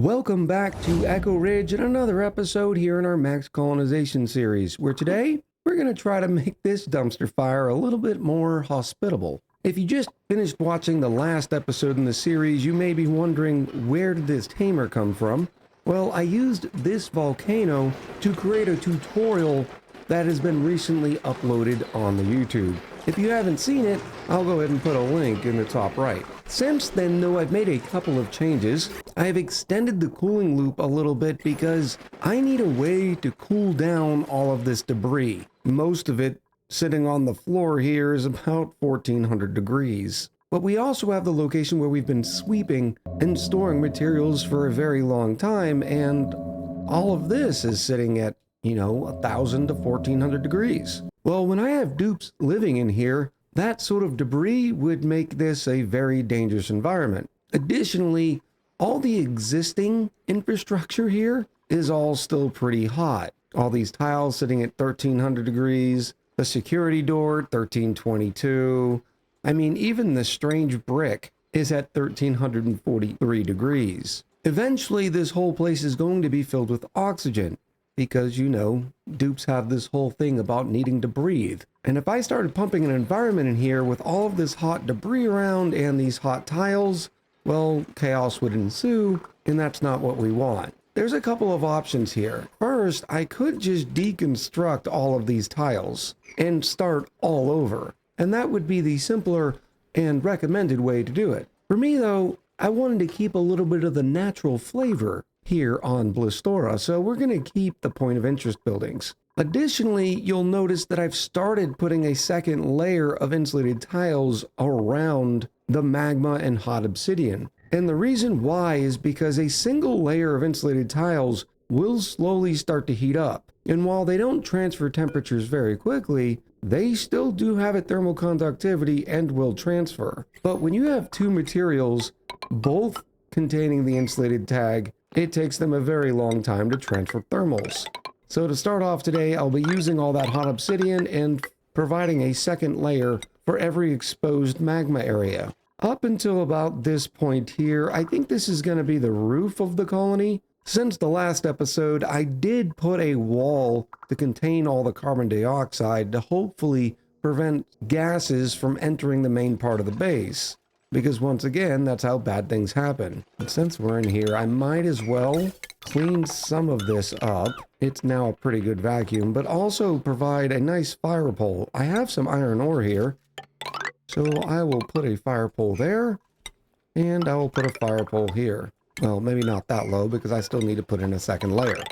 Welcome back to Echo Ridge and another episode here in our Max Colonization series, where today we're going to try to make this dumpster fire a little bit more hospitable. If you just finished watching the last episode in the series, you may be wondering, where did this tamer come from? Well, I used this volcano to create a tutorial that has been recently uploaded on the YouTube. If you haven't seen it, I'll go ahead and put a link in the top right. Since then, though, I've made a couple of changes. I've extended the cooling loop a little bit because I need a way to cool down all of this debris. Most of it sitting on the floor here is about 1400 degrees. But we also have the location where we've been sweeping and storing materials for a very long time, and all of this is sitting at 1000 to 1400 degrees. Well, when I have dupes living in here, that sort of debris would make this a very dangerous environment. Additionally, all the existing infrastructure here is all still pretty hot. All these tiles sitting at 1300 degrees, the security door 1322. I mean, even the strange brick is at 1343 degrees. Eventually, this whole place is going to be filled with oxygen, because, dupes have this whole thing about needing to breathe. And if I started pumping an environment in here with all of this hot debris around and these hot tiles, well, chaos would ensue, and that's not what we want. There's a couple of options here. First, I could just deconstruct all of these tiles and start all over, and that would be the simpler and recommended way to do it. For me, though, I wanted to keep a little bit of the natural flavor here on Blistora, so we're going to keep the point of interest buildings. Additionally, you'll notice that I've started putting a second layer of insulated tiles around the magma and hot obsidian. And the reason why is because a single layer of insulated tiles will slowly start to heat up. And while they don't transfer temperatures very quickly, they still do have a thermal conductivity and will transfer. But when you have two materials, both containing the insulated tag, it takes them a very long time to transfer thermals. So to start off today, I'll be using all that hot obsidian and providing a second layer for every exposed magma area. Up until about this point here, I think this is going to be the roof of the colony. Since the last episode, I did put a wall to contain all the carbon dioxide to hopefully prevent gases from entering the main part of the base. Because once again, that's how bad things happen. But since we're in here, I might as well clean some of this up. It's now a pretty good vacuum, but also provide a nice fire pole. I have some iron ore here, so I will put a fire pole there, and I will put a fire pole here. Well, maybe not that low, because I still need to put in a second layer.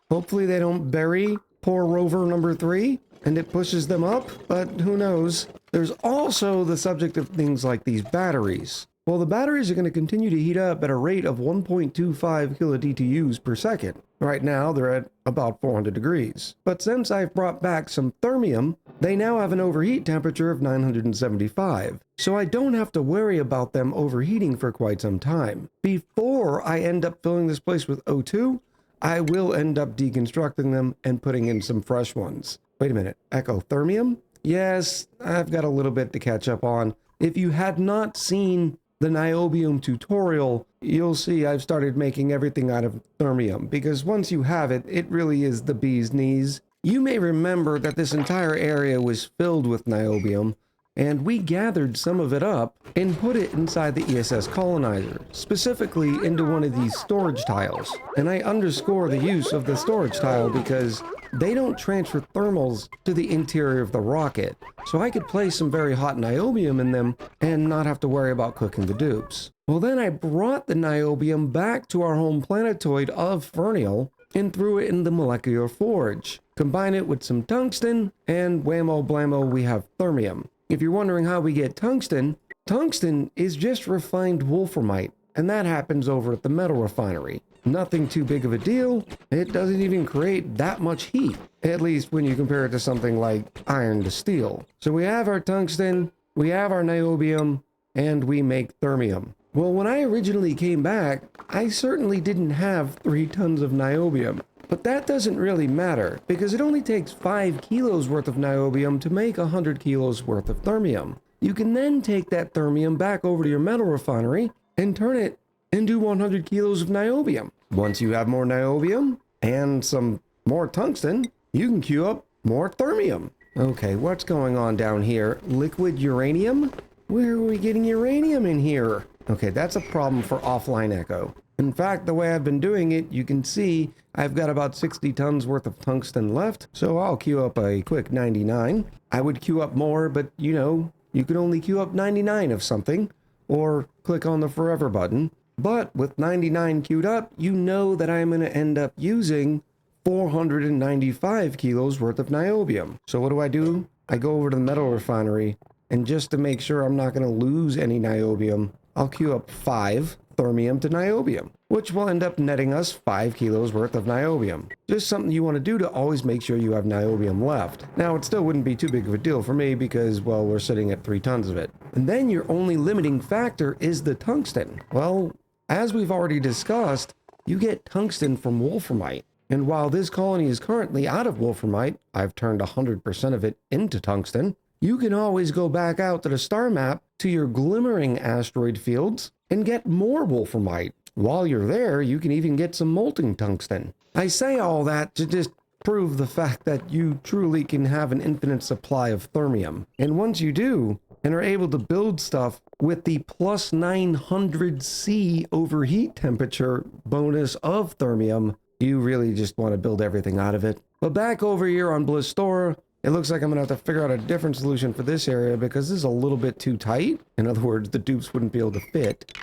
Hopefully they don't bury poor rover number 3, and it pushes them up, but who knows. There's also the subject of things like these batteries. Well, the batteries are going to continue to heat up at a rate of 1.25 kilodtus per second. Right now, they're at about 400 degrees. But since I've brought back some thermium, they now have an overheat temperature of 975. So I don't have to worry about them overheating for quite some time. Before I end up filling this place with O2, I will end up deconstructing them and putting in some fresh ones. Wait a minute, ecothermium? Yes, I've got a little bit to catch up on. If you had not seen the niobium tutorial, you'll see I've started making everything out of thermium, because once you have it, it really is the bee's knees. You may remember that this entire area was filled with niobium, and we gathered some of it up and put it inside the ESS colonizer, specifically into one of these storage tiles. And I underscore the use of the storage tile because they don't transfer thermals to the interior of the rocket, so I could place some very hot niobium in them and not have to worry about cooking the dupes. Well, then I brought the niobium back to our home planetoid of Fernial and threw it in the molecular forge. Combine it with some tungsten, and whammo blammo, we have thermium. If you're wondering how we get tungsten, tungsten is just refined wolframite, and that happens over at the metal refinery. Nothing too big of a deal. It doesn't even create that much heat, at least when you compare it to something like iron to steel. So we have our tungsten, we have our niobium, and we make thermium. Well, when I originally came back, I certainly didn't have 3 tons of niobium. But that doesn't really matter, because it only takes 5 kilos worth of niobium to make 100 kilos worth of thermium. You can then take that thermium back over to your metal refinery and turn it and do 100 kilos of niobium. Once you have more niobium and some more tungsten, you can queue up more thermium. Okay, what's going on down here? Liquid uranium? Where are we getting uranium in here? Okay, that's a problem for offline echo. In fact, the way I've been doing it, you can see I've got about 60 tons worth of tungsten left, so I'll queue up a quick 99. I would queue up more, but you know, you can only queue up 99 of something, or click on the forever button. But with 99 queued up, you know that I'm going to end up using 495 kilos worth of niobium. So what do? I go over to the metal refinery, and just to make sure I'm not going to lose any niobium, I'll queue up 5 thermium to niobium, which will end up netting us 5 kilos worth of niobium. Just something you want to do to always make sure you have niobium left. Now, it still wouldn't be too big of a deal for me because, well, we're sitting at 3 tons of it. And then your only limiting factor is the tungsten. Well, as we've already discussed, you get tungsten from wolframite. And while this colony is currently out of wolframite, I've turned 100% of it into tungsten. You can always go back out to the star map to your glimmering asteroid fields and get more wolframite. While you're there, you can even get some molten tungsten. I say all that to just prove the fact that you truly can have an infinite supply of thermium. And once you do, and are able to build stuff with the plus 900 C overheat temperature bonus of thermium, you really just want to build everything out of it. But back over here on Blistora, it looks like I'm going to have to figure out a different solution for this area because this is a little bit too tight. In other words, the dupes wouldn't be able to fit.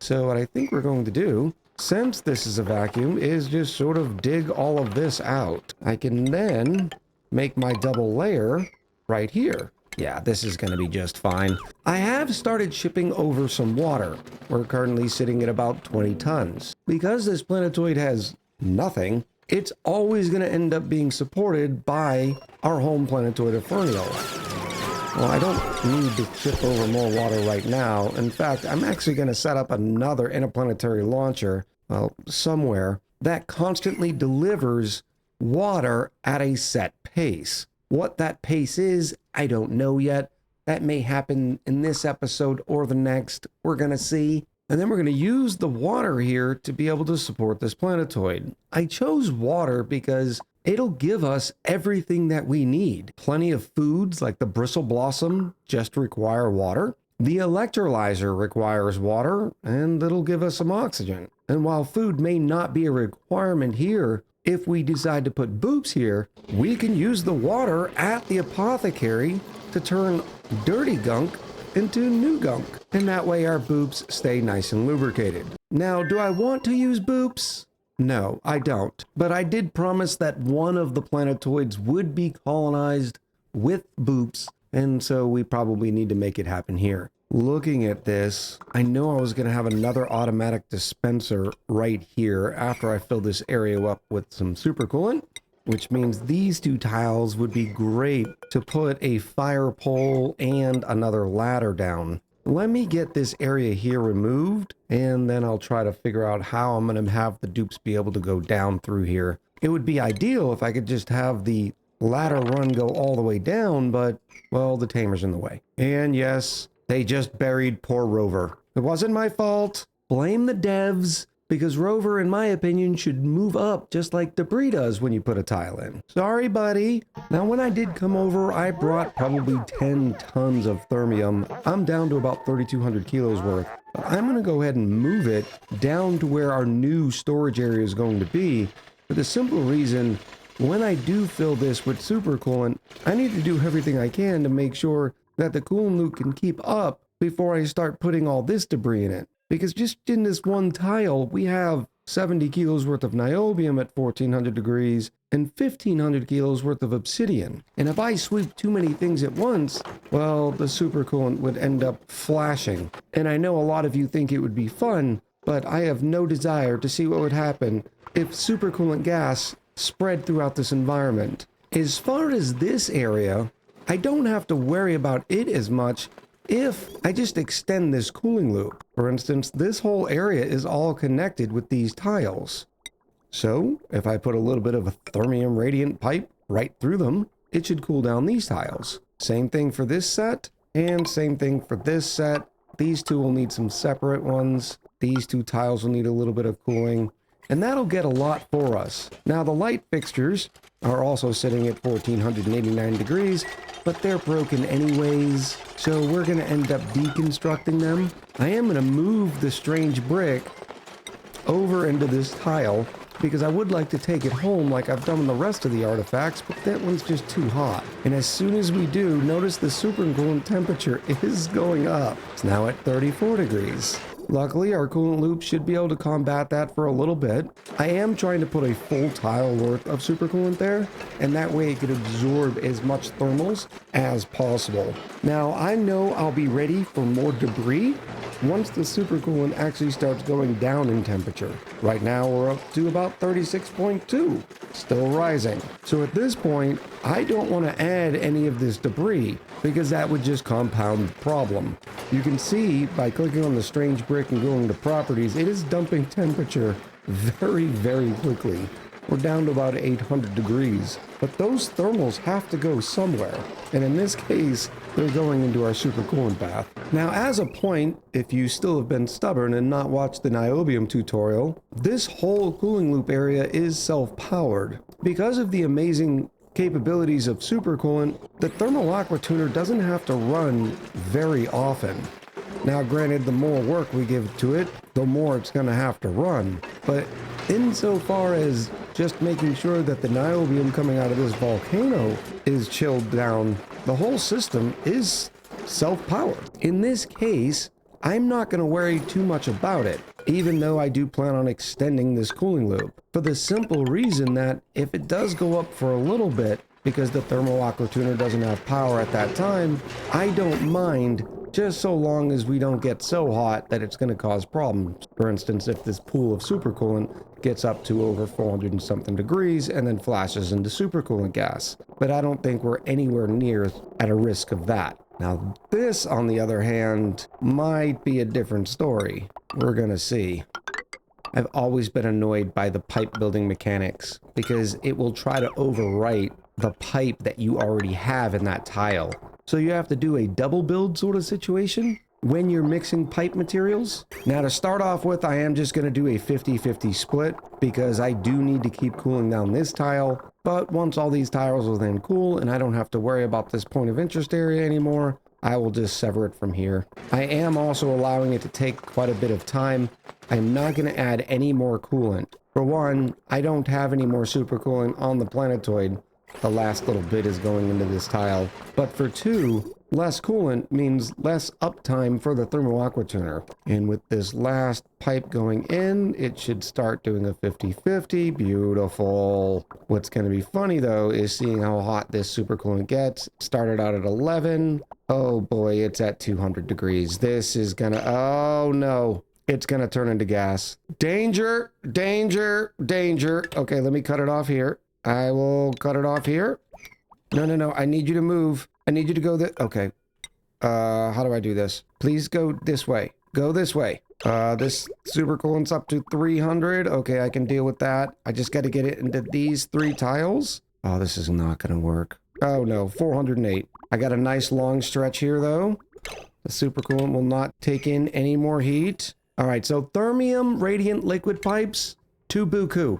So what I think we're going to do, since this is a vacuum, is just sort of dig all of this out. I can then make my double layer right here. Yeah, this is going to be just fine. I have started shipping over some water. We're currently sitting at about 20 tons. Because this planetoid has nothing, it's always going to end up being supported by our home planetoid of Fernial. Well, I don't need to ship over more water right now. In fact, I'm actually going to set up another interplanetary launcher, well, somewhere, that constantly delivers water at a set pace. What that pace is, I don't know yet. That may happen in this episode or the next. We're going to see. And then we're going to use the water here to be able to support this planetoid. I chose water because it'll give us everything that we need. Plenty of foods like the bristle blossom just require water. The electrolyzer requires water, and it'll give us some oxygen. And while food may not be a requirement here, if we decide to put boops here, we can use the water at the apothecary to turn dirty gunk into new gunk. And that way our boops stay nice and lubricated. Now, do I want to use boops? No, I don't. But I did promise that one of the planetoids would be colonized with boops, and so we probably need to make it happen here. Looking at this, I know I was going to have another automatic dispenser right here after I fill this area up with some supercoolant, which means these 2 tiles would be great to put a fire pole and another ladder down. Let me get this area here removed, and then I'll try to figure out how I'm going to have the dupes be able to go down through here. It would be ideal if I could just have the ladder run go all the way down, but, well, the tamer's in the way. And yes, they just buried poor Rover. It wasn't my fault. Blame the devs, because Rover, in my opinion, should move up just like debris does when you put a tile in. Sorry, buddy. Now, when I did come over, I brought probably 10 tons of thermium. I'm down to about 3,200 kilos worth. But I'm going to go ahead and move it down to where our new storage area is going to be, for the simple reason, when I do fill this with supercoolant, I need to do everything I can to make sure that the coolant loop can keep up before I start putting all this debris in it. Because just in this one tile, we have 70 kilos worth of niobium at 1400 degrees and 1500 kilos worth of obsidian. And if I sweep too many things at once, well, the supercoolant would end up flashing. And I know a lot of you think it would be fun, but I have no desire to see what would happen if supercoolant gas spread throughout this environment. As far as this area, I don't have to worry about it as much if I just extend this cooling loop. For instance, this whole area is all connected with these tiles. So if I put a little bit of a thermium radiant pipe right through them, it should cool down these tiles. Same thing for this set, and same thing for this set. These two will need some separate ones. These two tiles will need a little bit of cooling, and that'll get a lot for us. Now, the light fixtures are also sitting at 1489 degrees, but they're broken anyways, so we're going to end up deconstructing them. I am going to move the strange brick over into this tile because I would like to take it home like I've done the rest of the artifacts, but that one's just too hot. And as soon as we do, notice the supercoolant temperature is going up. It's now at 34 degrees. Luckily, our coolant loop should be able to combat that for a little bit. I am trying to put a full tile worth of supercoolant there, and that way it could absorb as much thermals as possible. Now, I know I'll be ready for more debris once the supercoolant actually starts going down in temperature. Right now, we're up to about 36.2, still rising. So at this point, I don't want to add any of this debris because that would just compound the problem. You can see by clicking on the strange brick and going to properties, it is dumping temperature very, very quickly. We're down to about 800 degrees, but those thermals have to go somewhere. And in this case, they're going into our supercoolant bath. Now, as a point, if you still have been stubborn and not watched the niobium tutorial, this whole cooling loop area is self-powered. Because of the amazing capabilities of supercoolant, the thermal aqua tuner doesn't have to run very often. Now, granted, the more work we give to it, the more it's going to have to run. But insofar as just making sure that the niobium coming out of this volcano is chilled down, the whole system is self-powered. In this case, I'm not going to worry too much about it, even though I do plan on extending this cooling loop, for the simple reason that if it does go up for a little bit, because the thermal aqua tuner doesn't have power at that time, I don't mind, just so long as we don't get so hot that it's going to cause problems. For instance, if this pool of supercoolant gets up to over 400 and something degrees and then flashes into supercoolant gas. But I don't think we're anywhere near at a risk of that. Now, this, on the other hand, might be a different story. We're going to see. I've always been annoyed by the pipe building mechanics because it will try to overwrite the pipe that you already have in that tile. So you have to do a double build sort of situation when you're mixing pipe materials. Now, to start off with, I am just going to do a 50-50 split because I do need to keep cooling down this tile. But once all these tiles will then cool and I don't have to worry about this point of interest area anymore, I will just sever it from here. I am also allowing it to take quite a bit of time. I'm not going to add any more coolant. For one, I don't have any more supercoolant on the planetoid. The last little bit is going into this tile. But for two, less coolant means less uptime for the thermal aqua tuner. And with this last pipe going in, it should start doing a 50-50. Beautiful. What's going to be funny though is seeing how hot this supercoolant gets. It started out at 11. Oh boy, it's at 200 degrees. This is gonna, oh no. It's gonna turn into gas. Danger, danger, danger. Okay, let me cut it off here. I will cut it off here. No, I need you to move. I need you to go okay. How do I do this? Please go this way. Go this way. This supercoolant's up to 300. Okay, I can deal with that. I just got to get it into these three tiles. Oh, this is not gonna work. Oh no, 408. I got a nice long stretch here though. The supercoolant will not take in any more heat. All right, so thermium radiant liquid pipes, too buku.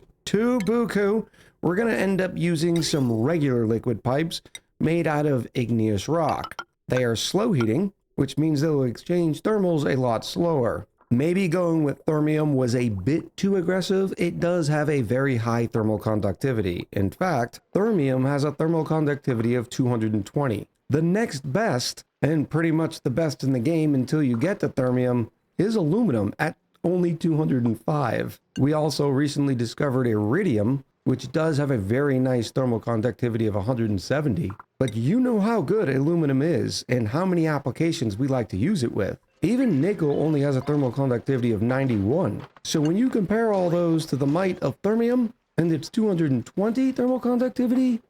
We're going to end up using some regular liquid pipes made out of igneous rock. They are slow heating, which means they'll exchange thermals a lot slower. Maybe going with thermium was a bit too aggressive. It does have a very high thermal conductivity. In fact, thermium has a thermal conductivity of 220. The next best, and pretty much the best in the game until you get to thermium, is aluminum at only 205. We also recently discovered iridium, which does have a very nice thermal conductivity of 170. But you know how good aluminum is and how many applications we like to use it with. Even nickel only has a thermal conductivity of 91. So when you compare all those to the might of thermium and its 220 thermal conductivity,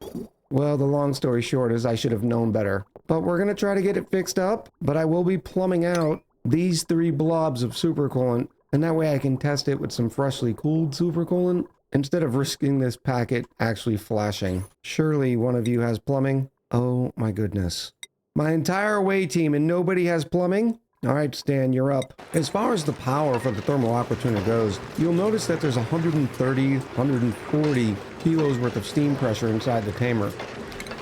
well, the long story short is I should have known better. But we're going to try to get it fixed up, but I will be plumbing out these three blobs of supercoolant, and that way I can test it with some freshly cooled supercoolant instead of risking this packet actually flashing. Surely one of you has plumbing? Oh my goodness. My entire away team and nobody has plumbing? All right, Stan, you're up. As far as the power for the thermal aqua tuner goes, you'll notice that there's 130, 140 kilos worth of steam pressure inside the tamer.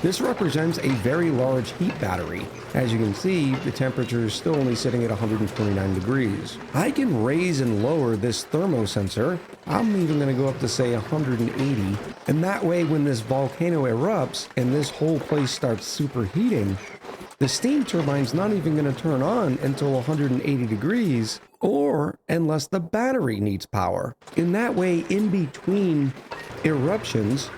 This represents a very large heat battery. As you can see, the temperature is still only sitting at 129 degrees. I can raise and lower this thermosensor. I'm even going to go up to say 180. And that way, when this volcano erupts and this whole place starts superheating, the steam turbine's not even going to turn on until 180 degrees, or unless the battery needs power. In that way, in between eruptions,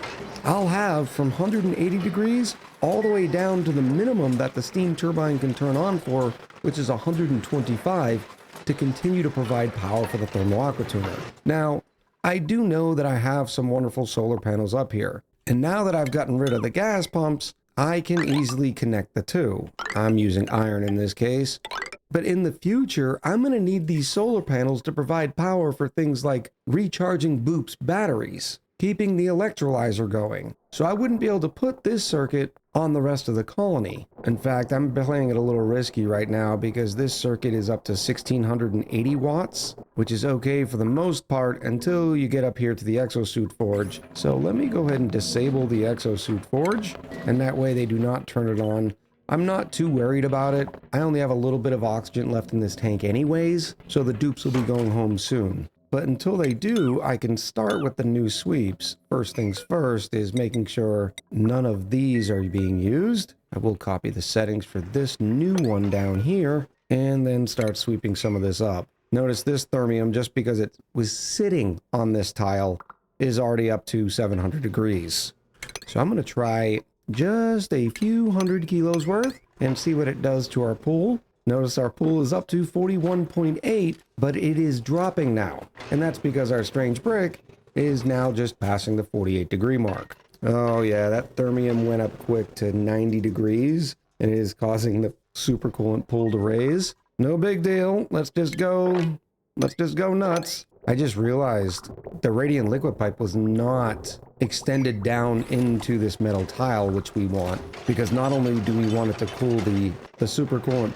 I'll have from 180 degrees all the way down to the minimum that the steam turbine can turn on for, which is 125, to continue to provide power for the thermal aqua tuner. Now, I do know that I have some wonderful solar panels up here, and now that I've gotten rid of the gas pumps, I can easily connect the two. I'm using iron in this case. But in the future, I'm going to need these solar panels to provide power for things like recharging dupes batteries, keeping the electrolyzer going. So I wouldn't be able to put this circuit on the rest of the colony. In fact, I'm playing it a little risky right now because this circuit is up to 1680 watts, which is okay for the most part until you get up here to the exosuit forge. So let me go ahead and disable the exosuit forge, and that way they do not turn it on. I'm not too worried about it. I only have a little bit of oxygen left in this tank anyways, so the dupes will be going home soon. But until they do, I can start with the new sweeps. First things first is making sure none of these are being used. I will copy the settings for this new one down here and then start sweeping some of this up. Notice this thermium, just because it was sitting on this tile, is already up to 700 degrees. So I'm going to try just a few hundred kilos worth and see what it does to our pool. Notice our pool is up to 41.8, but it is dropping now. And that's because our strange brick is now just passing the 48 degree mark. Oh yeah, that thermium went up quick to 90 degrees and it is causing the supercoolant pool to raise. No big deal. Let's just go nuts. I just realized the radiant liquid pipe was not extended down into this metal tile, which we want, because not only do we want it to cool the supercoolant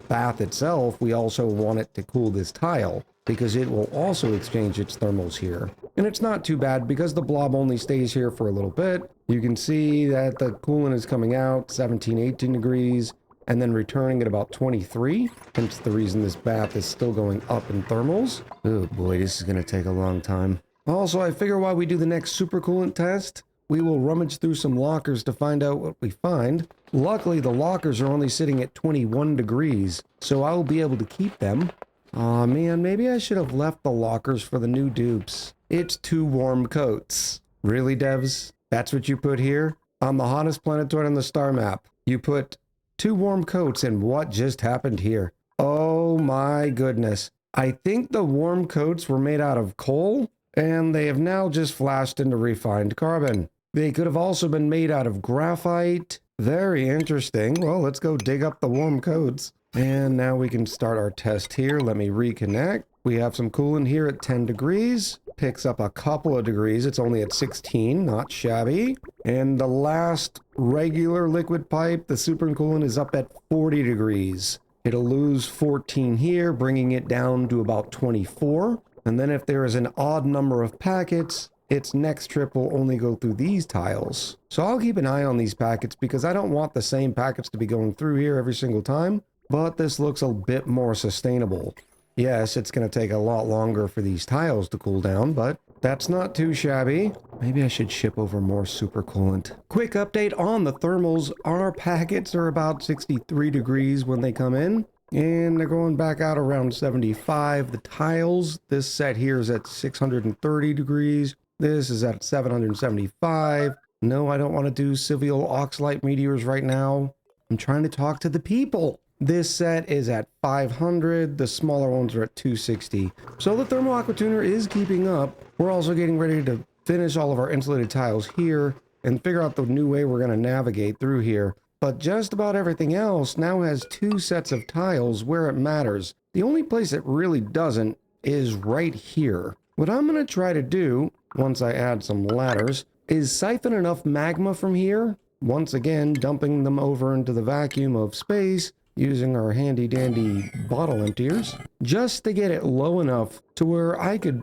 bath itself, we also want it to cool this tile, because it will also exchange its thermals here. And it's not too bad because the blob only stays here for a little bit. You can see that the coolant is coming out 17, 18 degrees, and then returning at about 23, hence the reason this bath is still going up in thermals. Oh boy, this is going to take a long time. Also, I figure while we do the next supercoolant test, we will rummage through some lockers to find out what we find. Luckily, the lockers are only sitting at 21 degrees, so I'll be able to keep them. Aw man, maybe I should have left the lockers for the new dupes. It's 2 warm coats. Really, devs? That's what you put here? On the hottest planetoid on the star map, you put 2 warm coats, and what just happened here? Oh my goodness. I think the warm coats were made out of coal, and they have now just flashed into refined carbon. They could have also been made out of graphite. Very interesting. Well, let's go dig up the warm coats. And now we can start our test here. Let me reconnect. We have some coolant here at 10 degrees. Picks up a couple of degrees. It's only at 16, not shabby. And the last regular liquid pipe, the supercoolant, is up at 40 degrees. It'll lose 14 here, bringing it down to about 24. And then if there is an odd number of packets, its next trip will only go through these tiles. So I'll keep an eye on these packets because I don't want the same packets to be going through here every single time. But this looks a bit more sustainable. Yes, it's going to take a lot longer for these tiles to cool down, but that's not too shabby. Maybe I should ship over more supercoolant. Quick update on the thermals. Our packets are about 63 degrees when they come in, and they're going back out around 75. The tiles, this set here is at 630 degrees. This is at 775. No, I don't want to do civil oxalite meteors right now. I'm trying to talk to the people. This set is at 500, the smaller ones are at 260. So the thermal aqua tuner is keeping up. We're also getting ready to finish all of our insulated tiles here and figure out the new way we're going to navigate through here. But just about everything else now has 2 sets of tiles where it matters. The only place it really doesn't is right here. What I'm going to try to do, once I add some ladders, is siphon enough magma from here, once again dumping them over into the vacuum of space, using our handy dandy bottle emptiers just to get it low enough to where I could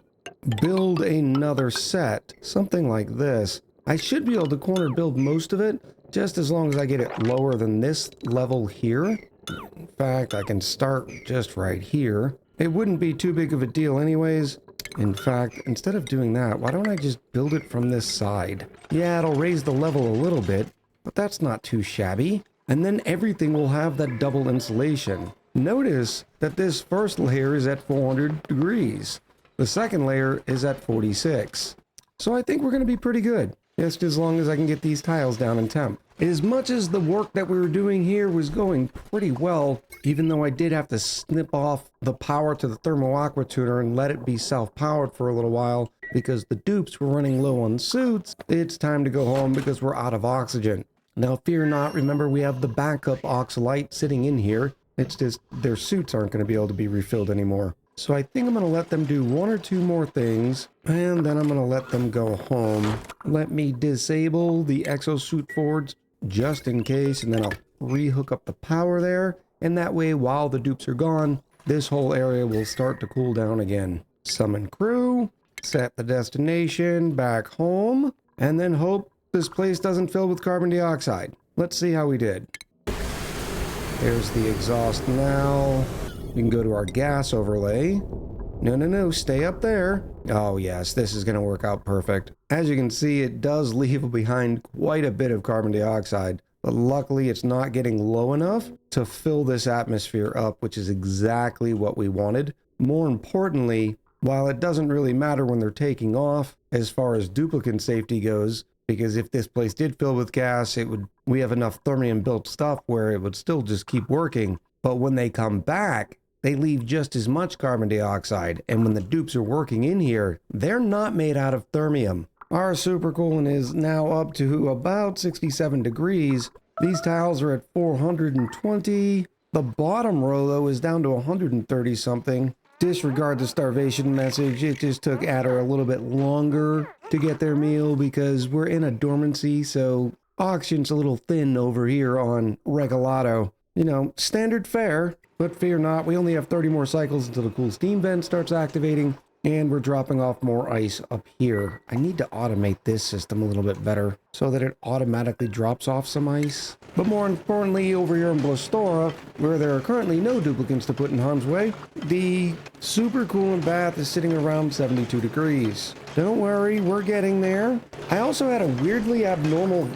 build another set, something like this. I should be able to corner build most of it, just as long as I get it lower than this level here. In fact, I can start just right here. It wouldn't be too big of a deal anyways. In fact, instead of doing that, why don't I just build it from this side? Yeah, it'll raise the level a little bit, but that's not too shabby. And then everything will have that double insulation. Notice that this first layer is at 400 degrees. The second layer is at 46. So I think we're going to be pretty good, just as long as I can get these tiles down in temp. As much as the work that we were doing here was going pretty well, even though I did have to snip off the power to the thermal aqua tuner and let it be self-powered for a little while because the dupes were running low on suits, it's time to go home because we're out of oxygen. Now fear not, remember we have the backup oxalite sitting in here. It's just their suits aren't going to be able to be refilled anymore. So I think I'm going to let them do one or two more things, and then I'm going to let them go home. Let me disable the exosuit forge just in case, and then I'll re-hook up the power there. And that way, while the dupes are gone, this whole area will start to cool down again. Summon crew, set the destination back home, and then hope this place doesn't fill with carbon dioxide. Let's see how we did. There's the exhaust now. We can go to our gas overlay. No, stay up there. Oh yes, this is going to work out perfect. As you can see, it does leave behind quite a bit of carbon dioxide, but luckily it's not getting low enough to fill this atmosphere up, which is exactly what we wanted. More importantly, while it doesn't really matter when they're taking off as far as duplicate safety goes, because if this place did fill with gas, we have enough thermium built stuff where it would still just keep working. But when they come back, they leave just as much carbon dioxide. And when the dupes are working in here, they're not made out of thermium. Our supercoolant is now up to about 67 degrees. These tiles are at 420. The bottom row, though, is down to 130 something. Disregard the starvation message. It just took Adder a little bit longer to get their meal because we're in a dormancy, so oxygen's a little thin over here on Regalado. You know, standard fare, but fear not, we only have 30 more cycles until the cool steam vent starts activating, and we're dropping off more ice up here. I need to automate this system a little bit better so that it automatically drops off some ice. But more importantly, over here in Blastora, where there are currently no duplicates to put in harm's way, the supercoolant bath is sitting around 72 degrees. Don't worry, we're getting there. I also had a weirdly abnormal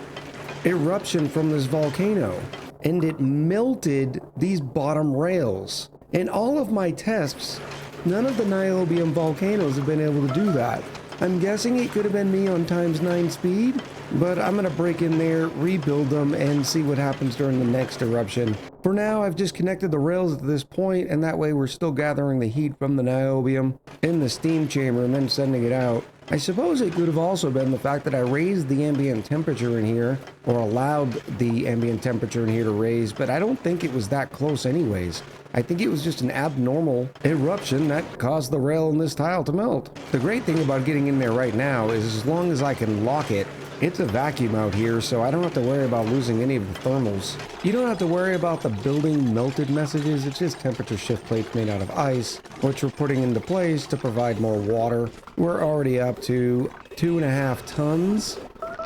eruption from this volcano, and it melted these bottom rails. In all of my tests, none of the niobium volcanoes have been able to do that. I'm guessing it could have been me on ×9 speed, but I'm going to break in there, rebuild them, and see what happens during the next eruption. For now, I've just connected the rails at this point, and that way we're still gathering the heat from the niobium in the steam chamber and then sending it out. I suppose it could have also been the fact that I raised the ambient temperature in here, or allowed the ambient temperature in here to raise, but I don't think it was that close anyways. I think it was just an abnormal eruption that caused the rail in this tile to melt. The great thing about getting in there right now is as long as I can lock it, it's a vacuum out here, so I don't have to worry about losing any of the thermals. You don't have to worry about the building melted messages, it's just temperature shift plates made out of ice, which we're putting into place to provide more water. We're already up to 2.5 tons,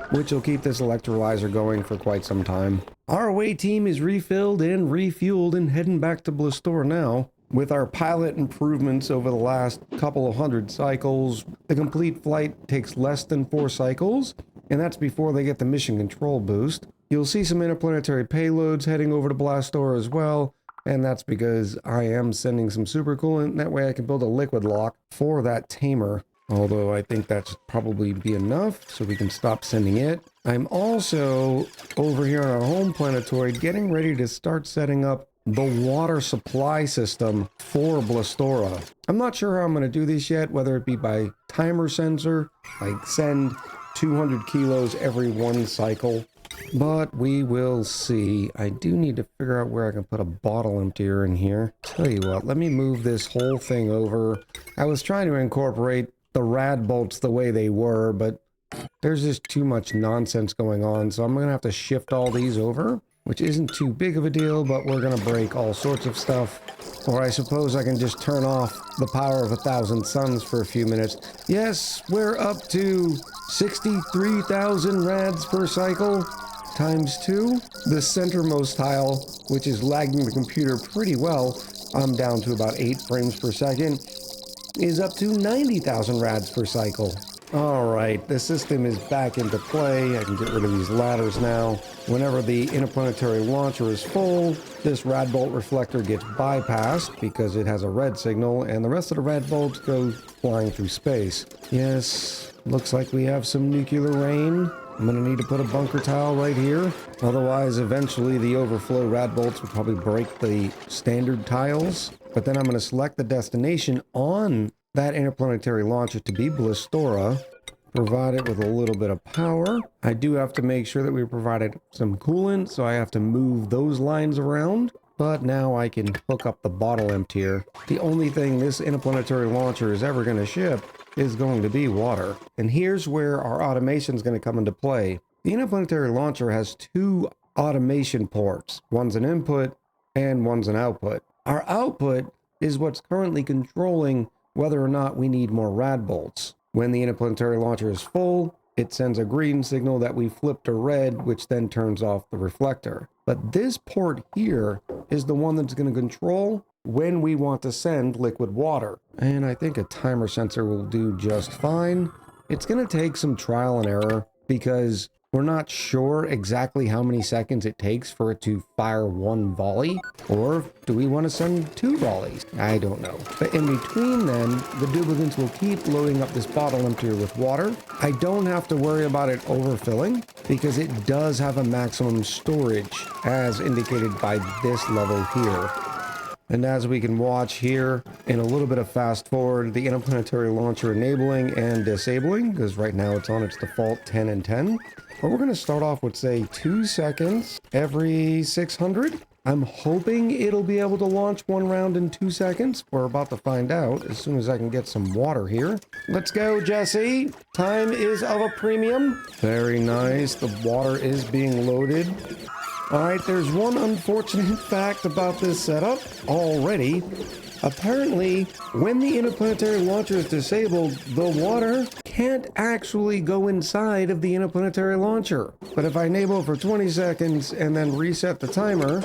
which will keep this electrolyzer going for quite some time. Our away team is refilled and refueled and heading back to Blastora now. With our pilot improvements over the last couple of hundred cycles, the complete flight takes less than 4 cycles, and that's before they get the mission control boost. You'll see some interplanetary payloads heading over to Blastora as well, and that's because I am sending some supercoolant. That way I can build a liquid lock for that tamer. Although I think that should probably be enough, so we can stop sending it. I'm also over here on our home planetoid getting ready to start setting up the water supply system for Blastora. I'm not sure how I'm going to do this yet, whether it be by timer sensor, like send 200 kilos every 1 cycle, but we will see. I do need to figure out where I can put a bottle emptier in here. Tell you what, let me move this whole thing over. I was trying to incorporate the rad bolts the way they were, but there's just too much nonsense going on, so I'm gonna have to shift all these over. which isn't too big of a deal, but we're gonna break all sorts of stuff. Or I suppose I can just turn off the power of 1,000 suns for a few minutes. Yes, we're up to 63,000 rads per cycle times 2. The centermost tile, which is lagging the computer pretty well, I'm down to about 8 frames per second, is up to 90,000 rads per cycle. Alright, the system is back into play. I can get rid of these ladders now. Whenever the interplanetary launcher is full, this rad bolt reflector gets bypassed because it has a red signal, and the rest of the rad bolts go flying through space. Yes, looks like we have some nuclear rain. I'm gonna need to put a bunker tile right here. Otherwise, eventually the overflow rad bolts will probably break the standard tiles. But then I'm gonna select the destination on that interplanetary launcher to be Blistora, provide it with a little bit of power. I do have to make sure that we provided some coolant, so I have to move those lines around. But now I can hook up the bottle emptier. The only thing this interplanetary launcher is ever going to ship is going to be water. And here's where our automation is going to come into play. The interplanetary launcher has 2 automation ports. One's an input and one's an output. Our output is what's currently controlling whether or not we need more rad bolts. When the interplanetary launcher is full, it sends a green signal that we flip to red, which then turns off the reflector. But this port here is the one that's going to control when we want to send liquid water. And I think a timer sensor will do just fine. It's going to take some trial and error because we're not sure exactly how many seconds it takes for it to fire 1 volley, or do we want to send 2 volleys? I don't know. But in between then, the duplicants will keep loading up this bottle emptier with water. I don't have to worry about it overfilling because it does have a maximum storage as indicated by this level here. And as we can watch here in a little bit of fast forward, the interplanetary launcher enabling and disabling, because right now it's on its default 10 and 10. But we're going to start off with, say, 2 seconds every 600. I'm hoping it'll be able to launch 1 round in 2 seconds. We're about to find out as soon as I can get some water here. Let's go, Jesse. Time is of a premium. Very nice. The water is being loaded. All right, there's one unfortunate fact about this setup already. Apparently, when the interplanetary launcher is disabled, the water can't actually go inside of the interplanetary launcher. But if I enable it for 20 seconds and then reset the timer,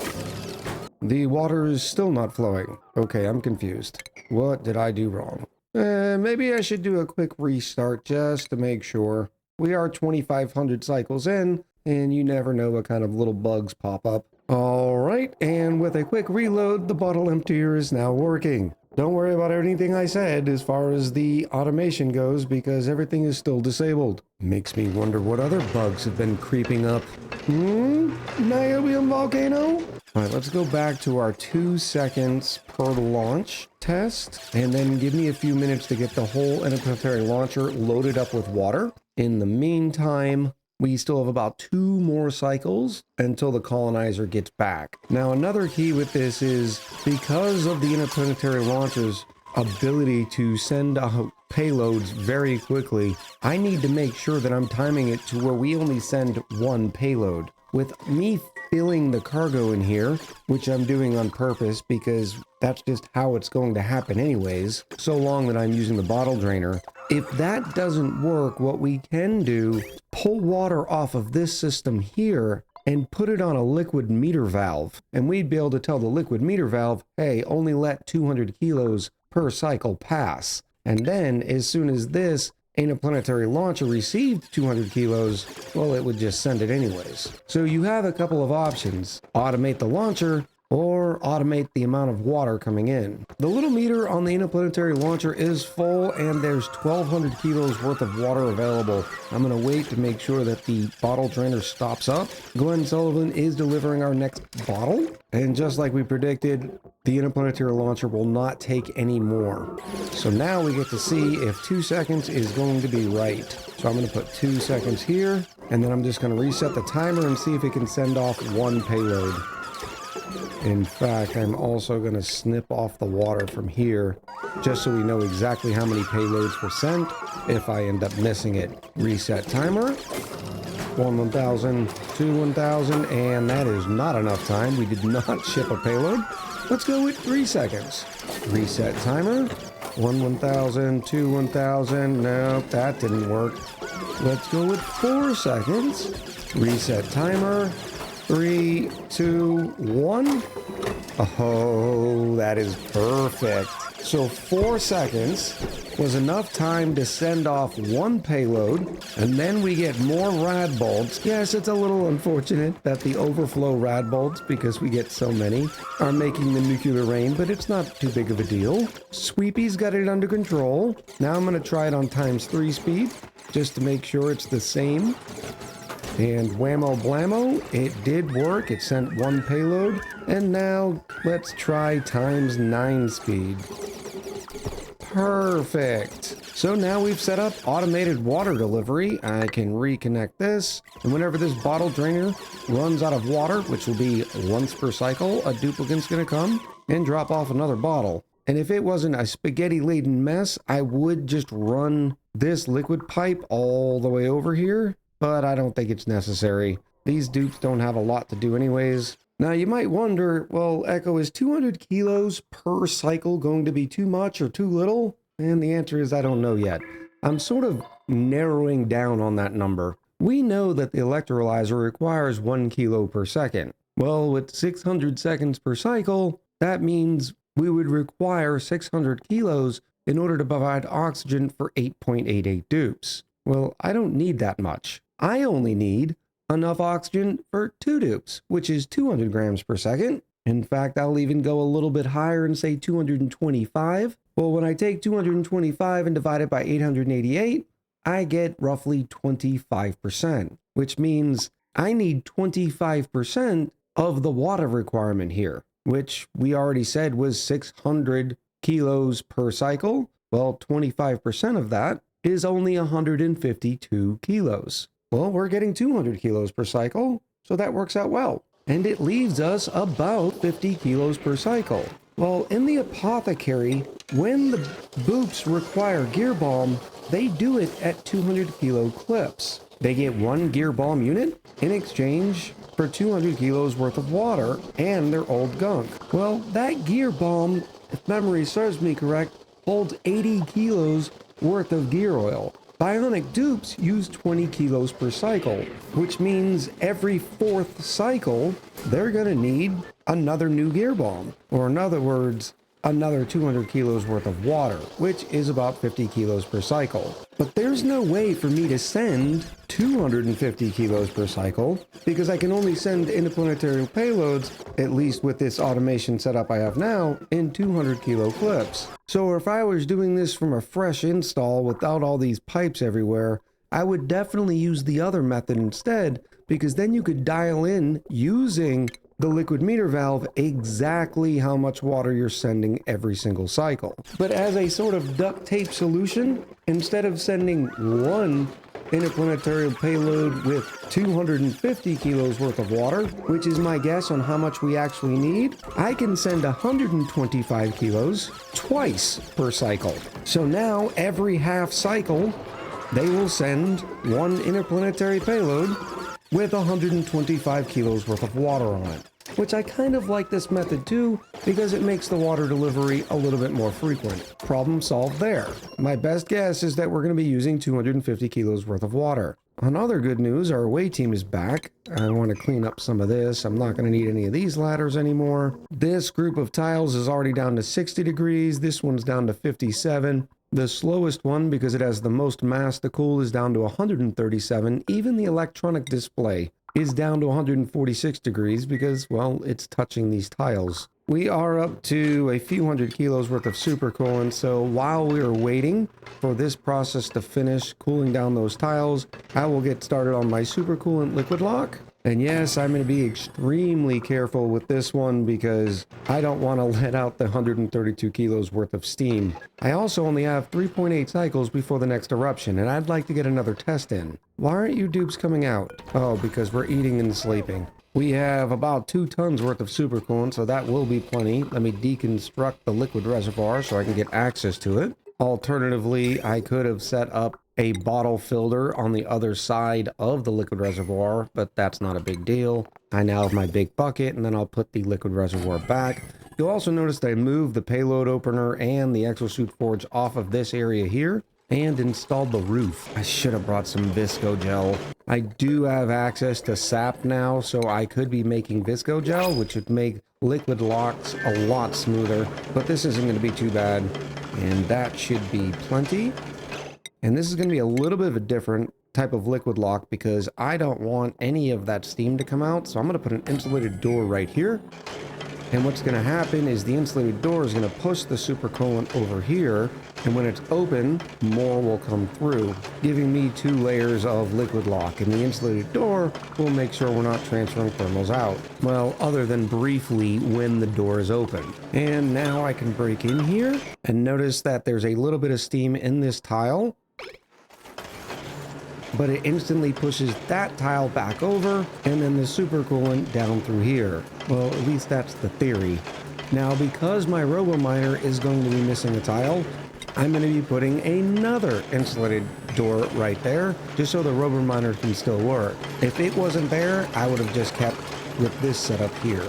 the water is still not flowing. Okay, I'm confused. What did I do wrong? Maybe I should do a quick restart just to make sure. We are 2,500 cycles in, and you never know what kind of little bugs pop up. All right, and with a quick reload, the bottle emptier is now working. Don't worry about anything I said as far as the automation goes because everything is still disabled. Makes me wonder what other bugs have been creeping up. Niobium volcano? All right, let's go back to our 2 seconds per launch test, and then give me a few minutes to get the whole interplanetary launcher loaded up with water. In the meantime, we still have about 2 more cycles until the colonizer gets back. Now, another key with this is because of the interplanetary launcher's ability to send out payloads very quickly, I need to make sure that I'm timing it to where we only send 1 payload. With me filling the cargo in here, which I'm doing on purpose because that's just how it's going to happen anyways, so long that I'm using the bottle drainer. If that doesn't work, what we can do, pull water off of this system here and put it on a liquid meter valve. And we'd be able to tell the liquid meter valve, hey, only let 200 kilos per cycle pass. And then as soon as this interplanetary launcher received 200 kilos, well, it would just send it anyways. So you have a couple of options: automate the launcher or automate the amount of water coming in. The little meter on the interplanetary launcher is full and there's 1,200 kilos worth of water available. I'm gonna wait to make sure that the bottle drainer stops up. Glenn Sullivan is delivering our next bottle. And just like we predicted, the interplanetary launcher will not take any more. So now we get to see if 2 seconds is going to be right. So I'm gonna put 2 seconds here, and then I'm just gonna reset the timer and see if it can send off 1 payload. In fact, I'm also going to snip off the water from here just so we know exactly how many payloads were sent if I end up missing it. Reset timer. 1,000, 2, 1,000, and that is not enough time. We did not ship a payload. Let's go with 3 seconds. Reset timer. 1,000, 2, 1,000. Nope, that didn't work. Let's go with 4 seconds. Reset timer. 3, 2, 1. Oh, that is perfect. So 4 seconds was enough time to send off 1 payload, and then we get more rad bolts. Yes, it's a little unfortunate that the overflow rad bolts, because we get so many, are making the nuclear rain, but it's not too big of a deal. Sweepy's got it under control. Now I'm going to try it on ×3 speed, just to make sure it's the same. And whammo blammo, it did work. It sent 1 payload. And now let's try ×9 speed. Perfect. So now we've set up automated water delivery. I can reconnect this. And whenever this bottle drainer runs out of water, which will be once per cycle, a duplicate's going to come and drop off another bottle. And if it wasn't a spaghetti-laden mess, I would just run this liquid pipe all the way over here. But I don't think it's necessary. These dupes don't have a lot to do anyways. Now you might wonder, well, Echo, is 200 kilos per cycle going to be too much or too little? And the answer is I don't know yet. I'm sort of narrowing down on that number. We know that the electrolyzer requires 1 kilo per second. Well, with 600 seconds per cycle, that means we would require 600 kilos in order to provide oxygen for 8.88 dupes. Well, I don't need that much. I only need enough oxygen for 2 dupes, which is 200 grams per second. In fact, I'll even go a little bit higher and say 225. Well, when I take 225 and divide it by 888, I get roughly 25%, which means I need 25% of the water requirement here, which we already said was 600 kilos per cycle. Well, 25% of that is only 152 kilos. Well, we're getting 200 kilos per cycle, so that works out well. And it leaves us about 50 kilos per cycle. Well, in the apothecary, when the boops require gear bomb, they do it at 200 kilo clips. They get 1 gear bomb unit in exchange for 200 kilos worth of water and their old gunk. Well, that gear bomb, if memory serves me correct, holds 80 kilos worth of gear oil. Bionic dupes use 20 kilos per cycle, which means every 4th cycle, they're going to need another new gear bomb, or in other words, another 200 kilos worth of water, which is about 50 kilos per cycle. But there's no way for me to send 250 kilos per cycle because I can only send interplanetary payloads, at least with this automation setup I have now, in 200 kilo clips. So if I was doing this from a fresh install without all these pipes everywhere, I would definitely use the other method instead, because then you could dial in using the liquid meter valve exactly how much water you're sending every single cycle. But as a sort of duct tape solution, instead of sending 1 interplanetary payload with 250 kilos worth of water, which is my guess on how much we actually need, I can send 125 kilos twice per cycle. So now every half cycle, they will send 1 interplanetary payload with 125 kilos worth of water on it. Which I kind of like this method too, because it makes the water delivery a little bit more frequent. Problem solved there. My best guess is that we're going to be using 250 kilos worth of water. On other good news, our away team is back. I want to clean up some of this. I'm not going to need any of these ladders anymore. This group of tiles is already down to 60 degrees. This one's down to 57. The slowest one, because it has the most mass to cool, is down to 137. Even the electronic display is down to 146 degrees because, well, it's touching these tiles. We are up to a few hundred kilos worth of supercoolant, so while we are waiting for this process to finish cooling down those tiles, I will get started on my supercoolant liquid lock. And yes, I'm going to be extremely careful with this one because I don't want to let out the 132 kilos worth of steam. I also only have 3.8 cycles before the next eruption, and I'd like to get another test in. Why aren't you dupes coming out? Oh, because we're eating and sleeping. We have about 2 tons worth of supercoolant, so that will be plenty. Let me deconstruct the liquid reservoir so I can get access to it. Alternatively, I could have set up a bottle filter on the other side of the liquid reservoir, but that's not a big deal. I now have my big bucket, and then I'll put the liquid reservoir back. You'll also notice that I moved the payload opener and the exosuit forge off of this area here and installed the roof. I should have brought some visco gel. I do have access to sap now, so I could be making visco gel, which would make liquid locks a lot smoother, but this isn't going to be too bad, and that should be plenty. And this is going to be a little bit of a different type of liquid lock because I don't want any of that steam to come out, so I'm going to put an insulated door right here. And what's going to happen is the insulated door is going to push the supercoolant over here, and when it's open, more will come through, giving me 2 layers of liquid lock. And the insulated door will make sure we're not transferring thermals out. Well, other than briefly when the door is open. And now I can break in here and notice that there's a little bit of steam in this tile, but it instantly pushes that tile back over and then the supercoolant down through here. Well, at least that's the theory. Now, because my RoboMiner is going to be missing a tile, I'm going to be putting another insulated door right there, just so the RoboMiner can still work. If it wasn't there, I would have just kept with this setup here.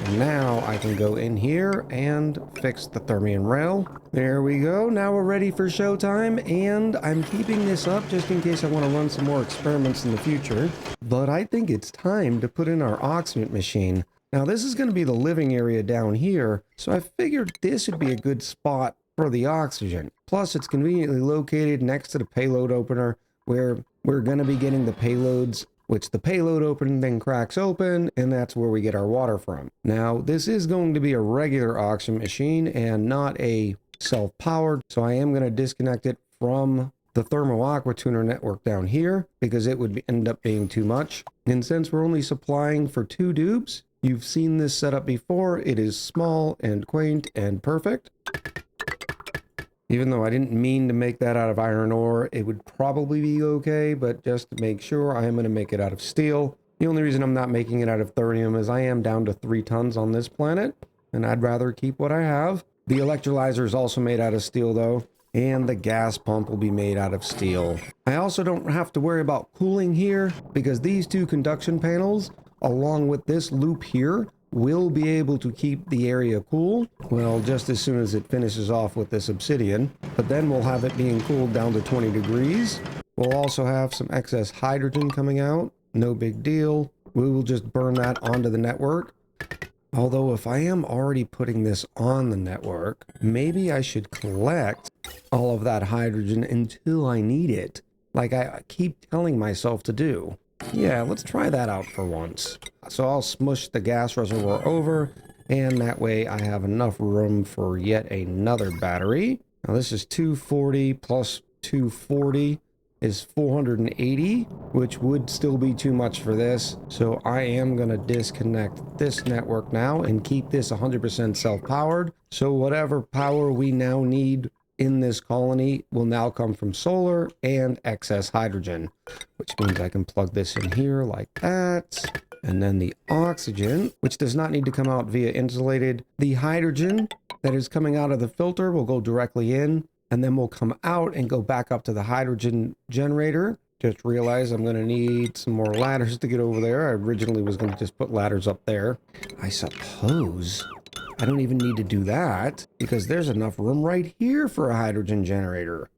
And now I can go in here and fix the thermium rail. There we go. Now we're ready for showtime, and I'm keeping this up just in case I want to run some more experiments in the future. But I think it's time to put in our oxygen machine. Now this is going to be the living area down here, so I figured this would be a good spot for the oxygen. Plus it's conveniently located next to the payload opener where we're going to be getting the payloads, which the payload opening then cracks open, and that's where we get our water from. Now, this is going to be a regular oxygen machine and not a self-powered, so I am going to disconnect it from the thermal aqua tuner network down here because it would end up being too much. And since we're only supplying for 2 dupes, you've seen this setup before. It is small and quaint and perfect. Even though I didn't mean to make that out of iron ore, it would probably be okay, but just to make sure, I am going to make it out of steel. The only reason I'm not making it out of thermium is I am down to 3 tons on this planet, and I'd rather keep what I have. The electrolyzer is also made out of steel though, and the gas pump will be made out of steel. I also don't have to worry about cooling here because these 2 conduction panels, along with this loop here, will be able to keep the area cool, well, just as soon as it finishes off with this obsidian, but then we'll have it being cooled down to 20 degrees. We'll also have some excess hydrogen coming out, no big deal. We will just burn that onto the network. Although if I am already putting this on the network, maybe I should collect all of that hydrogen until I need it, like I keep telling myself to do. Yeah, let's try that out for once. So I'll smush the gas reservoir over, and that way I have enough room for yet another battery. Now this is 240 plus 240 is 480, which would still be too much for this. So I am going to disconnect this network now and keep this 100% self-powered. So whatever power we now need in this colony will now come from solar and excess hydrogen, which means I can plug this in here like that. And then the oxygen, which does not need to come out via insulated. The hydrogen that is coming out of the filter will go directly in, and then will come out and go back up to the hydrogen generator. Just realized I'm going to need some more ladders to get over there. I originally was going to just put ladders up there. I suppose I don't even need to do that because there's enough room right here for a hydrogen generator.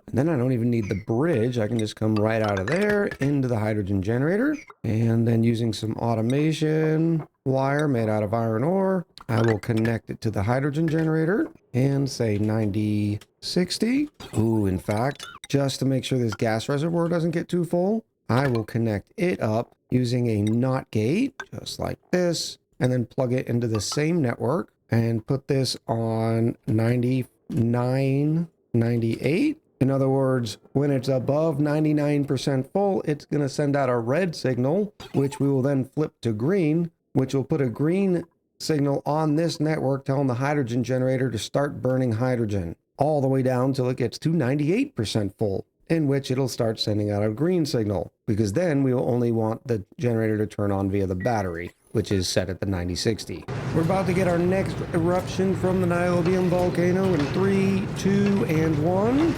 And then I don't even need the bridge. I can just come right out of there into the hydrogen generator. And then using some automation wire made out of iron ore, I will connect it to the hydrogen generator and say 9060. Ooh, in fact, just to make sure this gas reservoir doesn't get too full, I will connect it up using a NOT gate, just like this, and then plug it into the same network and put this on 9998. In other words, when it's above 99% full, it's going to send out a red signal, which we will then flip to green, which will put a green signal on this network telling the hydrogen generator to start burning hydrogen all the way down till it gets to 98% full, in which it'll start sending out a green signal, because then we will only want the generator to turn on via the battery, which is set at the 9060. We're about to get our next eruption from the niobium volcano in 3, 2, and 1.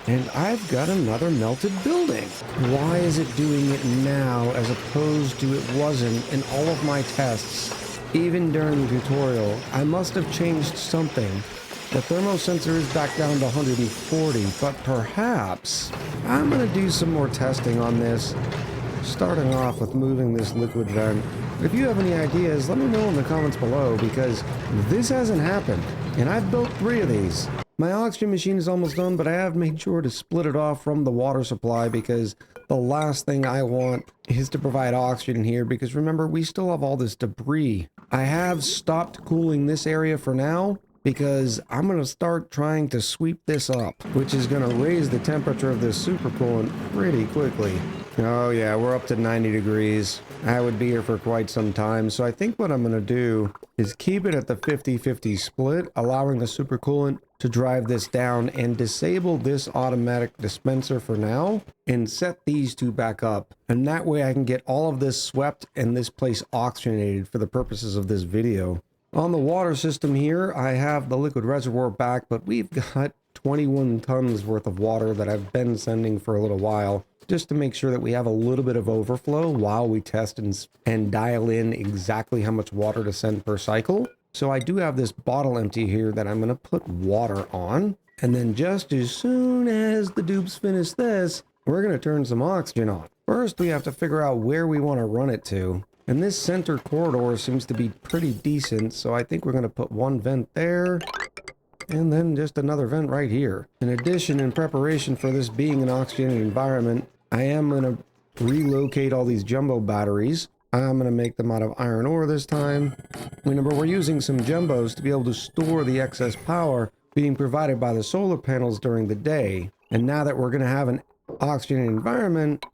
And I've got another melted building. Why is it doing it now as opposed to it wasn't in all of my tests, even during the tutorial? I must have changed something. The thermosensor is back down to 140, but perhaps I'm going to do some more testing on this, starting off with moving this liquid vent. If you have any ideas, let me know in the comments below, because this hasn't happened, and I've built 3 of these. My oxygen machine is almost done, but I have made sure to split it off from the water supply, because the last thing I want is to provide oxygen in here, because remember, we still have all this debris. I have stopped cooling this area for now, because I'm going to start trying to sweep this up, which is going to raise the temperature of this supercoolant pretty quickly. Oh yeah, we're up to 90 degrees. I would be here for quite some time, so I think what I'm going to do is keep it at the 50-50 split, allowing the supercoolant to drive this down, and disable this automatic dispenser for now, and set these 2 back up. And that way I can get all of this swept and this place oxygenated for the purposes of this video. On the water system here, I have the liquid reservoir back, but we've got 21 tons worth of water that I've been sending for a little while, just to make sure that we have a little bit of overflow while we test and dial in exactly how much water to send per cycle. So I do have this bottle empty here that I'm going to put water on, and then just as soon as the dupes finish this, we're going to turn some oxygen on. First, we have to figure out where we want to run it to. And this center corridor seems to be pretty decent, so I think we're going to put 1 vent there, and then just another vent right here. In addition, in preparation for this being an oxygenated environment, I am going to relocate all these jumbo batteries. I'm going to make them out of iron ore this time. Remember, we're using some jumbos to be able to store the excess power being provided by the solar panels during the day. And now that we're going to have an oxygenated environment,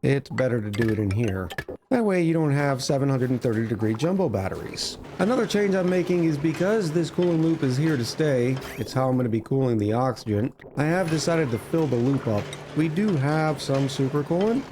it's better to do it in here. That way you don't have 730 degree jumbo batteries. Another change I'm making is because this cooling loop is here to stay, it's how I'm going to be cooling the oxygen, I have decided to fill the loop up. We do have some supercoolant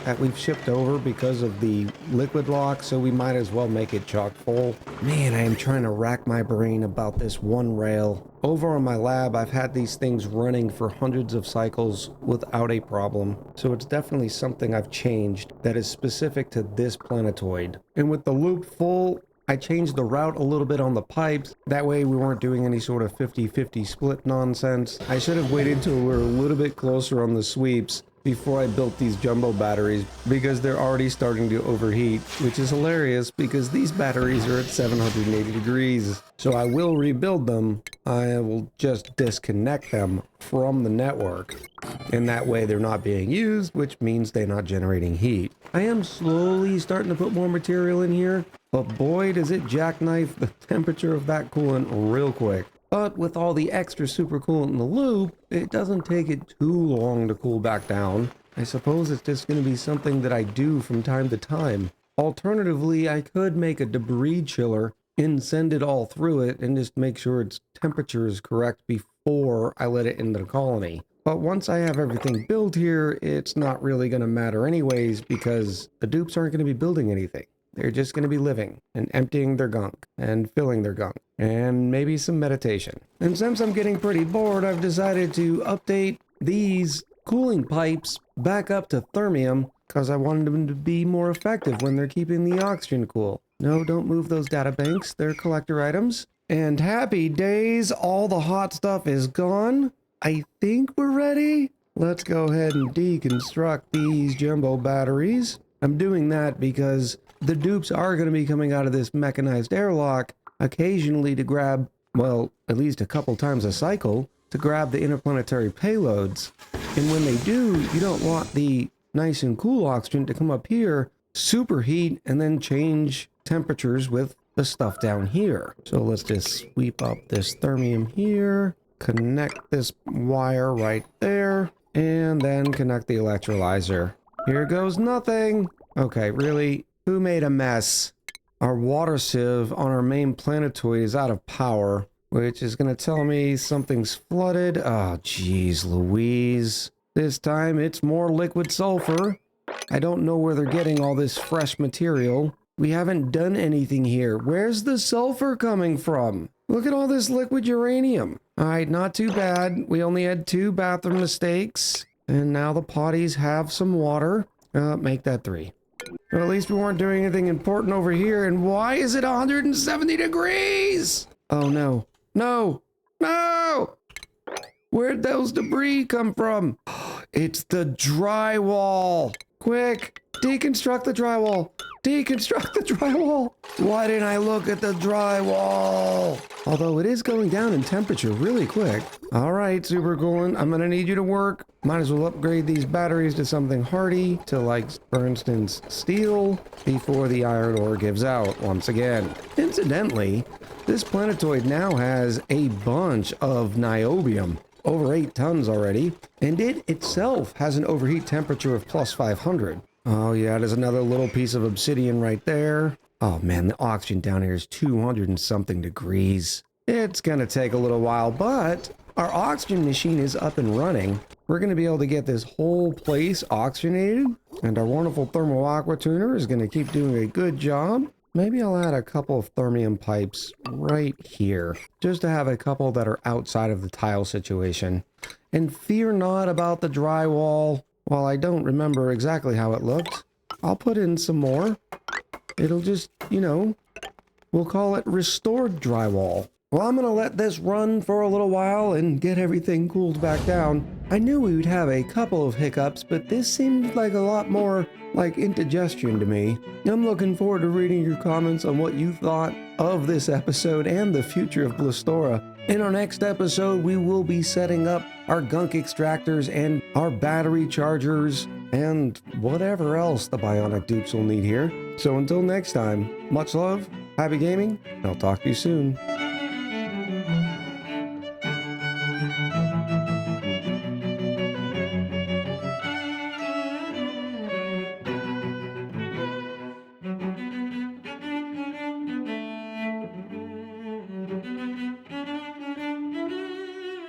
that we've shipped over because of the liquid lock, so we might as well make it chock full. Man, I am trying to rack my brain about this one rail. Over on my lab, I've had these things running for hundreds of cycles without a problem, so it's definitely something I've changed that is specific to this planetoid. And with the loop full, I changed the route a little bit on the pipes. That way we weren't doing any sort of 50-50 split nonsense. I should have waited till we were a little bit closer on the sweeps before I built these jumbo batteries, because they're already starting to overheat, which is hilarious because these batteries are at 780 degrees. So I will rebuild them. I will just disconnect them from the network, and that way they're not being used, which means they're not generating heat. I am slowly starting to put more material in here, but boy does it jackknife the temperature of that coolant real quick. But with all the extra supercoolant in the loop, it doesn't take it too long to cool back down. I suppose it's just going to be something that I do from time to time. Alternatively, I could make a debris chiller and send it all through it and just make sure its temperature is correct before I let it into the colony. But once I have everything built here, it's not really going to matter anyways, because the dupes aren't going to be building anything. They're just going to be living and emptying their gunk and filling their gunk and maybe some meditation. And since I'm getting pretty bored, I've decided to update these cooling pipes back up to thermium because I wanted them to be more effective when they're keeping the oxygen cool. No, don't move those data banks. They're collector items. And happy days, all the hot stuff is gone. I think we're ready. Let's go ahead and deconstruct these jumbo batteries. I'm doing that because the dupes are going to be coming out of this mechanized airlock occasionally to grab, well, at least a couple times a cycle, to grab the interplanetary payloads. And when they do, you don't want the nice and cool oxygen to come up here, superheat, and then change temperatures with the stuff down here. So let's just sweep up this thermium here, connect this wire right there, and then connect the electrolyzer. Here goes nothing. Okay, really? Who made a mess? Our water sieve on our main planetoid is out of power, which is going to tell me something's flooded. Oh, geez, Louise. This time it's more liquid sulfur. I don't know where they're getting all this fresh material. We haven't done anything here. Where's the sulfur coming from? Look at all this liquid uranium. All right, not too bad. We only had 2 bathroom mistakes. And now the potties have some water. Make that 3. But at least we weren't doing anything important over here. And why is it 170 degrees? Oh, no. No! No! Where'd those debris come from? It's the drywall. Quick, deconstruct the drywall. Deconstruct the drywall. Why didn't I look at the drywall? Although it is going down in temperature really quick. All right, Super Coolant, I'm gonna need you to work. Might as well upgrade these batteries to something hardy, to like, for instance, steel, before the iron ore gives out once again. Incidentally, this planetoid now has a bunch of niobium. Over 8 tons already, and it itself has an overheat temperature of plus 500. Oh yeah, there's another little piece of obsidian right there. Oh man, the oxygen down here is 200 and something degrees. It's gonna take a little while, but our oxygen machine is up and running. We're gonna be able to get this whole place oxygenated, and our wonderful thermal aqua tuner is gonna keep doing a good job. Maybe I'll add a couple of thermium pipes right here, just to have a couple that are outside of the tile situation. And fear not about the drywall. While I don't remember exactly how it looked, I'll put in some more. It'll just, you know, we'll call it restored drywall. Well, I'm gonna let this run for a little while and get everything cooled back down. I knew we would have a couple of hiccups, but this seemed like a lot more like indigestion to me. I'm looking forward to reading your comments on what you thought of this episode and the future of Blastora. In our next episode, we will be setting up our gunk extractors and our battery chargers and whatever else the bionic dupes will need here. So until next time, much love, happy gaming, and I'll talk to you soon.